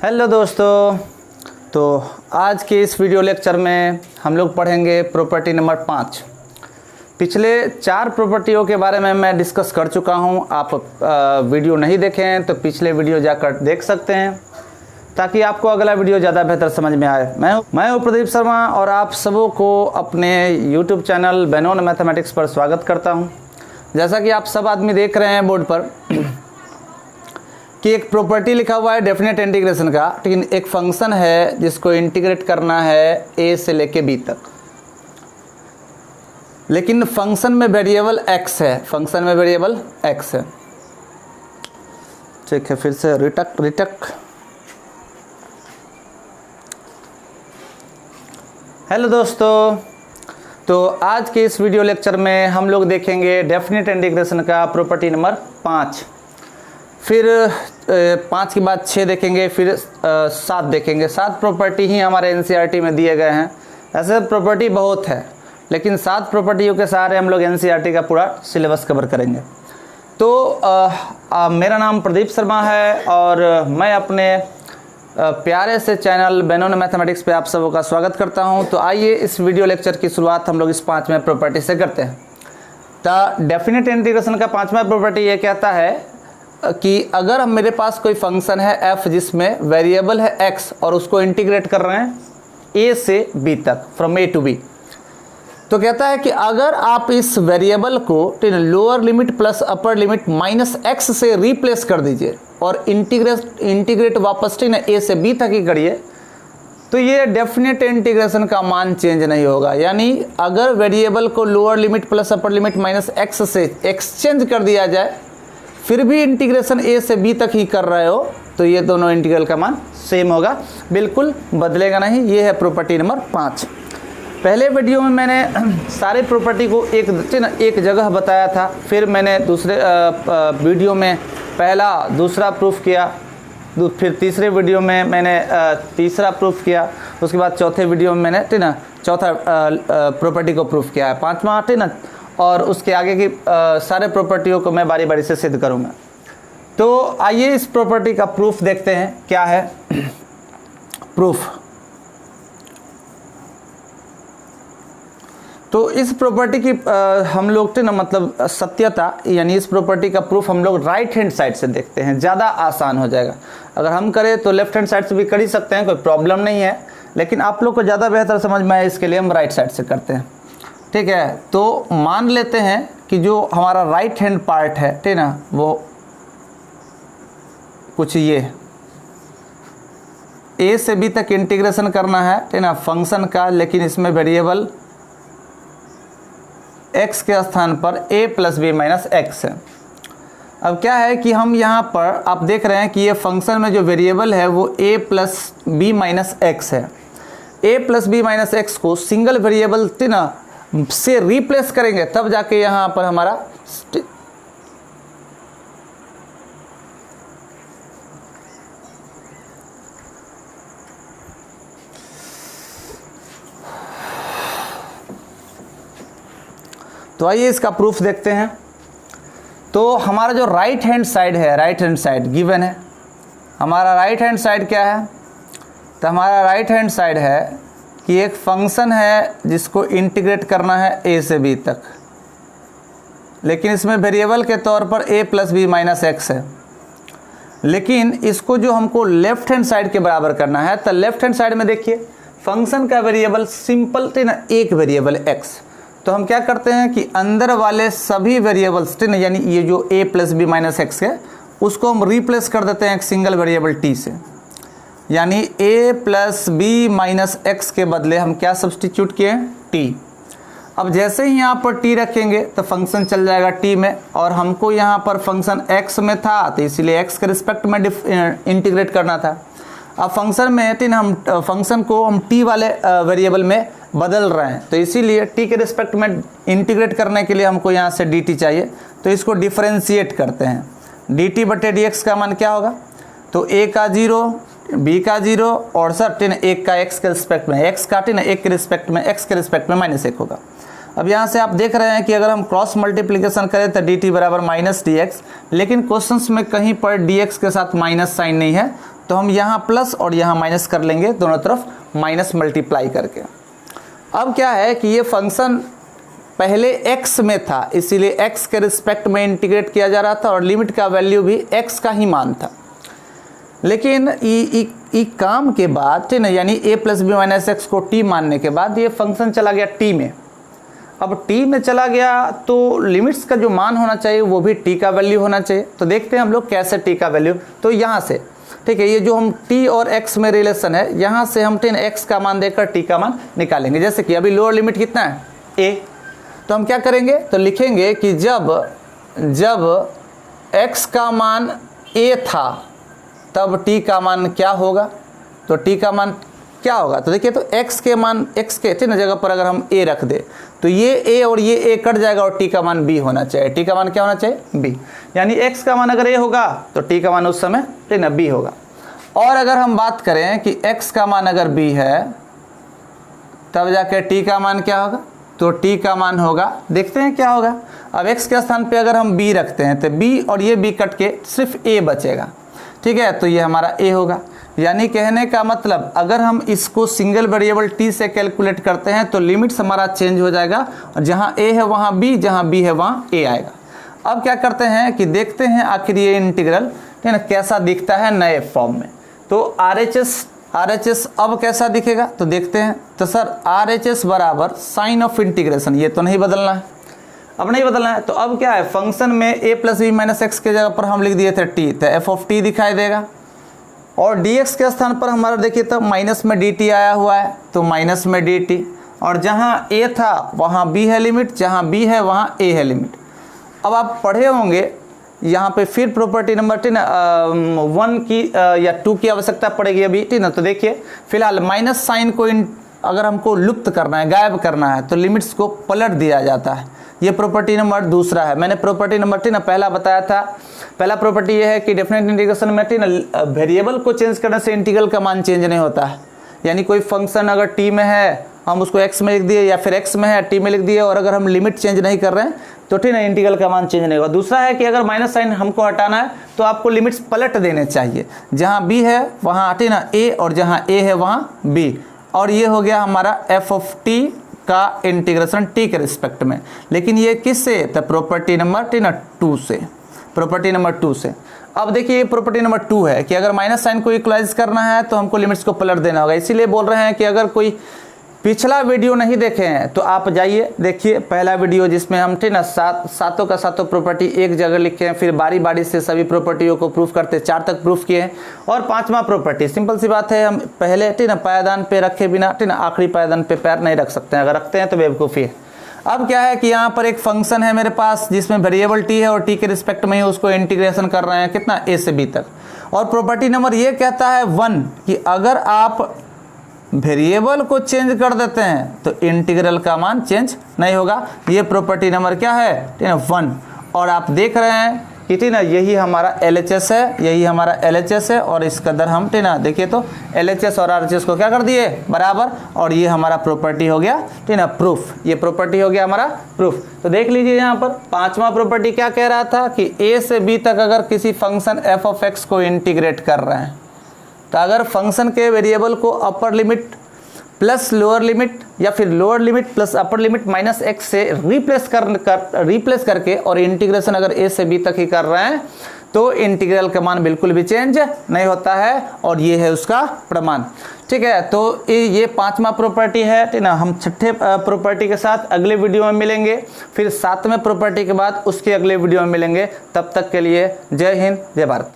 Hello दोस्तों, तो आज के इस वीडियो लेक्चर में हम लोग पढ़ेंगे प्रॉपर्टी नंबर 5। पिछले 4 प्रॉपर्टियों के बारे में मैं डिस्कस कर चुका हूं। आप वीडियो नहीं देखें तो पिछले वीडियो जाकर देख सकते हैं ताकि आपको अगला वीडियो ज़्यादा बेहतर समझ में आए। मैं हूं प्रदीप शर्मा और आप सबों को अपने यूट्यूब चैनल बेनोन मैथमेटिक्स पर स्वागत करता हूँ। जैसा कि आप सब आदमी देख रहे हैं बोर्ड पर कि एक प्रॉपर्टी लिखा हुआ है डेफिनेट इंटीग्रेशन का, लेकिन एक फंक्शन है जिसको इंटीग्रेट करना है a से लेके b तक, लेकिन फंक्शन में वेरिएबल x है। फंक्शन में वेरिएबल x है। ठीक है, फिर से रिटक। हेलो दोस्तों, तो आज के इस वीडियो लेक्चर में हम लोग देखेंगे डेफिनेट इंटीग्रेशन का प्रॉपर्टी नंबर 5। फिर 5 के बाद 6 देखेंगे, फिर 7 देखेंगे। 7 प्रॉपर्टी ही हमारे एनसीईआरटी में दिए गए हैं। ऐसे प्रॉपर्टी बहुत है, लेकिन 7 प्रॉपर्टियों के सहारे हम लोग एनसीईआरटी का पूरा सिलेबस कवर करेंगे। तो मेरा नाम प्रदीप शर्मा है और मैं अपने प्यारे से चैनल बेनोन मैथमेटिक्स पे आप सबों का स्वागत करता हूं। तो आइए इस वीडियो लेक्चर की शुरुआत हम लोग इस 5वें प्रॉपर्टी से करते हैं। तो डेफिनेट इंटीग्रेशन का 5वां प्रॉपर्टी ये कहता है कि अगर हम मेरे पास कोई फंक्शन है f जिसमें वेरिएबल है x और उसको इंटीग्रेट कर रहे हैं a से b तक, फ्रॉम a टू b, तो कहता है कि अगर आप इस वेरिएबल को lower limit plus upper limit minus x से रिप्लेस कर दीजिए और इंटीग्रेट वापस a से b तक ही करिए, तो ये डेफिनेट इंटीग्रेशन का मान चेंज नहीं होगा। यानी अगर वेरिएबल को lower limit plus upper limit minus x से एक्सचेंज कर दिया जाए, फिर भी इंटीग्रेशन a से b तक ही कर रहे हो, तो ये दोनों इंटीग्रल का मान सेम होगा, बिल्कुल बदलेगा नहीं। ये है प्रॉपर्टी नंबर 5। पहले वीडियो में मैंने सारे प्रॉपर्टी को एक जगह बताया था, फिर मैंने दूसरे वीडियो में पहला दूसरा प्रूफ किया, फिर तीसरे वीडियो में मैंने तीसरा प्रूफ किया, उसके बाद चौथे वीडियो में मैंने चौथा प्रॉपर्टी को प्रूफ किया है, 5वां और उसके आगे की सारे प्रॉपर्टियों को मैं बारी बारी से सिद्ध करूंगा। तो आइए इस प्रॉपर्टी का प्रूफ देखते हैं क्या है। प्रूफ, तो इस प्रॉपर्टी की हम लोग मतलब सत्यता, यानी इस प्रॉपर्टी का प्रूफ हम लोग राइट हैंड साइड से देखते हैं, ज़्यादा आसान हो जाएगा। अगर हम करें तो लेफ्ट हैंड साइड से भी कर ही सकते हैं, कोई प्रॉब्लम नहीं है, लेकिन आप लोग को ज़्यादा बेहतर समझ में आए इसके लिए हम राइट साइड से करते हैं। ठीक है, तो मान लेते हैं कि जो हमारा राइट हैंड पार्ट है, ठीक ना, वो कुछ ये a से b तक इंटीग्रेशन करना है, ठीक ना, फंक्शन का, लेकिन इसमें वेरिएबल x के स्थान पर a plus b minus x है। अब क्या है कि हम यहाँ पर आप देख रहे हैं कि ये फंक्शन में जो वेरिएबल है वो a plus b minus x है। a plus b minus x को सिंगल वेरिएबल से रिप्लेस करेंगे, तब जाके यहाँ पर हमारा तो आइए इसका प्रूफ देखते हैं। तो हमारा जो राइट हैंड साइड है, राइट हैंड साइड गिवन है। हमारा राइट हैंड साइड क्या है? तो हमारा राइट हैंड साइड है कि एक फंक्शन है जिसको इंटीग्रेट करना है a से b तक, लेकिन इसमें वेरिएबल के तौर पर a plus b minus x है। लेकिन इसको जो हमको लेफ्ट हैंड साइड के बराबर करना है, तो लेफ्ट हैंड साइड में देखिए फंक्शन का वेरिएबल सिंपल एक वेरिएबल x। तो हम क्या करते हैं कि अंदर वाले सभी वेरिएबल्स, यानी ये जो a plus b minus x है, उसको हम रिप्लेस कर देते हैं एक सिंगल वेरिएबल t से। यानी a plus b minus x के बदले हम क्या सब्सटीट्यूट किए? t। अब जैसे ही यहाँ पर t रखेंगे तो फंक्शन चल जाएगा t में, और हमको यहाँ पर फंक्शन x में था तो इसीलिए x के रिस्पेक्ट में इंटीग्रेट करना था। अब फंक्शन में हम फंक्शन को हम t वाले वेरिएबल में बदल रहे हैं, तो इसीलिए t के रिस्पेक्ट में इंटीग्रेट करने के लिए हमको यहाँ से dt चाहिए। तो इसको डिफरेंशिएट करते हैं। dt बटे dx का मान क्या होगा? तो a का 0, b का 0 और सर एक का x के रिस्पेक्ट में, x का एक के रिस्पेक्ट में, x के रिस्पेक्ट में -1 होगा। अब यहाँ से आप देख रहे हैं कि अगर हम क्रॉस मल्टीप्लिकेशन करें तो dt बराबर -dx, लेकिन क्वेश्चंस में कहीं पर dx के साथ माइनस साइन नहीं है, तो हम यहाँ प्लस और यहाँ माइनस कर लेंगे, दोनों तरफ माइनस मल्टीप्लाई करके। अब क्या है कि ये फंक्शन पहले x में था, इसीलिए x के रिस्पेक्ट में इंटीग्रेट किया जा रहा था और लिमिट का वैल्यू भी x का ही मान था। लेकिन ई काम के बाद, ठीक ना, यानी a plus B minus X को t मानने के बाद ये फंक्शन चला गया t में। अब t में चला गया तो लिमिट्स का जो मान होना चाहिए वो भी t का वैल्यू होना चाहिए। तो देखते हैं हम लोग कैसे t का वैल्यू, तो यहाँ से, ठीक है, ये जो हम t और x में रिलेशन है, यहाँ से हम x का मान देकर t का मान निकालेंगे। जैसे कि अभी लोअर लिमिट कितना है, a, तो हम क्या करेंगे, तो लिखेंगे कि जब x का मान a था तब t का मान क्या होगा। तो t का मान क्या होगा, तो देखिए, तो x के मान, x के ठीक ना जगह पर अगर हम a रख दे तो ये a और ये a कट जाएगा और t का मान b होना चाहिए। t का मान क्या होना चाहिए, b, यानी x का मान अगर a होगा तो t का मान उस समय ठीक ना b होगा। और अगर हम बात करें कि x का मान अगर b है तब जाकर t का मान क्या होगा, तो t का मान होगा, देखते हैं क्या होगा। अब x के स्थान पे अगर हम b रखते हैं तो b और ये b कट के सिर्फ a बचेगा, ठीक है, तो ये हमारा a होगा। यानी कहने का मतलब अगर हम इसको सिंगल वेरिएबल t से कैलकुलेट करते हैं तो लिमिट्स हमारा चेंज हो जाएगा, और जहाँ a है वहाँ b, जहाँ b है वहाँ a आएगा। अब क्या करते हैं कि देखते हैं आखिर ये इंटीग्रल ठीक है कैसा दिखता है नए फॉर्म में। तो RHS अब कैसा दिखेगा, तो देखते हैं। तो सर RHS बराबर साइन ऑफ इंटीग्रेशन, ये तो नहीं बदलना है, अब नहीं बदलना है। तो अब क्या है, फंक्शन में a plus B minus X के जगह पर हम लिख दिए थे t, तो f ऑफ t दिखाई देगा, और dx के स्थान पर हमारा देखिए तो माइनस में dt आया हुआ है, तो माइनस में dt, और जहाँ a था वहाँ b है लिमिट, जहाँ b है वहाँ a है लिमिट। अब आप पढ़े होंगे यहाँ पे फिर प्रॉपर्टी नंबर 1 की या 2 की आवश्यकता पड़ेगी अभी, ठीक ना। तो देखिए फिलहाल माइनस साइन को अगर हमको लुप्त करना है, गायब करना है, तो लिमिट्स को पलट दिया जाता है। ये प्रॉपर्टी नंबर दूसरा है। मैंने प्रॉपर्टी नंबर पहला बताया था। पहला प्रॉपर्टी ये है कि डेफिनेट इंटीग्रेशन में वेरिएबल को चेंज करने से इंटीग्रल का मान चेंज नहीं होता है। यानी कोई फंक्शन अगर टी में है हम उसको एक्स में लिख दिए, या फिर एक्स में है टी में लिख दिए, और अगर हम लिमिट चेंज नहीं कर रहे हैं तो ठीक है इंटीग्रल का मान चेंज नहीं होगा। दूसरा है कि अगर माइनस साइन हमको हटाना है तो आपको लिमिट्स पलट देने चाहिए, जहाँ बी है वहाँ हटे ना ए, और जहाँ ए है वहाँ बी। और ये हो गया हमारा एफ ऑफ टी का इंटीग्रेशन टी के रिस्पेक्ट में। लेकिन ये किससे, तो प्रॉपर्टी नंबर 2 से, प्रॉपर्टी नंबर 2 से। अब देखिए ये प्रॉपर्टी नंबर 2 है कि अगर माइनस साइन को इक्वलाइज करना है तो हमको लिमिट्स को पलट देना होगा। इसीलिए बोल रहे हैं कि अगर कोई पिछला वीडियो नहीं देखे हैं तो आप जाइए देखिए पहला वीडियो, जिसमें हम थे ना सातों का सातों प्रॉपर्टी एक जगह लिखे हैं, फिर बारी बारी से सभी प्रॉपर्टियों को प्रूफ करते 4 तक प्रूफ किए हैं। और 5वां प्रॉपर्टी सिंपल सी बात है, हम पहले ठीक ना पायदान पे रखे बिना ठीक ना आखिरी पायदान पे पैर नहीं रख सकते हैं, अगर रखते हैं तो बेवकूफ़ी है। अब क्या है कि यहाँ पर एक फंक्शन है मेरे पास जिसमें वेरिएबल टी है और टी के रिस्पेक्ट में ही उसको इंटीग्रेशन कर रहे हैं कितना, a से b तक। और प्रॉपर्टी नंबर ये कहता है 1 कि अगर आप वेरिएबल को चेंज कर देते हैं तो इंटीग्रल का मान चेंज नहीं होगा। ये प्रॉपर्टी नंबर क्या है, 1। और आप देख रहे हैं कि ठीक ना यही हमारा LHS है, यही हमारा LHS है, और इसका दर हम ठीक ना देखिए तो LHS और RHS को क्या कर दिए बराबर, और ये हमारा प्रॉपर्टी हो गया ठीक ना प्रूफ। ये प्रॉपर्टी हो गया हमारा प्रूफ। तो देख लीजिए यहाँ पर 5वां प्रॉपर्टी क्या कह रहा था कि a से b तक अगर किसी फंक्शन f ऑफ x को इंटीग्रेट कर रहे हैं, तो अगर फंक्शन के वेरिएबल को upper limit plus lower limit या फिर lower limit plus upper limit minus x से रिप्लेस करके और इंटीग्रेशन अगर a से b तक ही कर रहे हैं तो इंटीग्रल का मान बिल्कुल भी चेंज नहीं होता है, और ये है उसका प्रमाण। ठीक है, तो ये 5वां प्रॉपर्टी है ठीक ना। हम 6ठे प्रॉपर्टी के साथ अगले वीडियो में मिलेंगे, फिर 7वें प्रॉपर्टी के बाद उसके अगले वीडियो में मिलेंगे। तब तक के लिए जय हिंद जय भारत।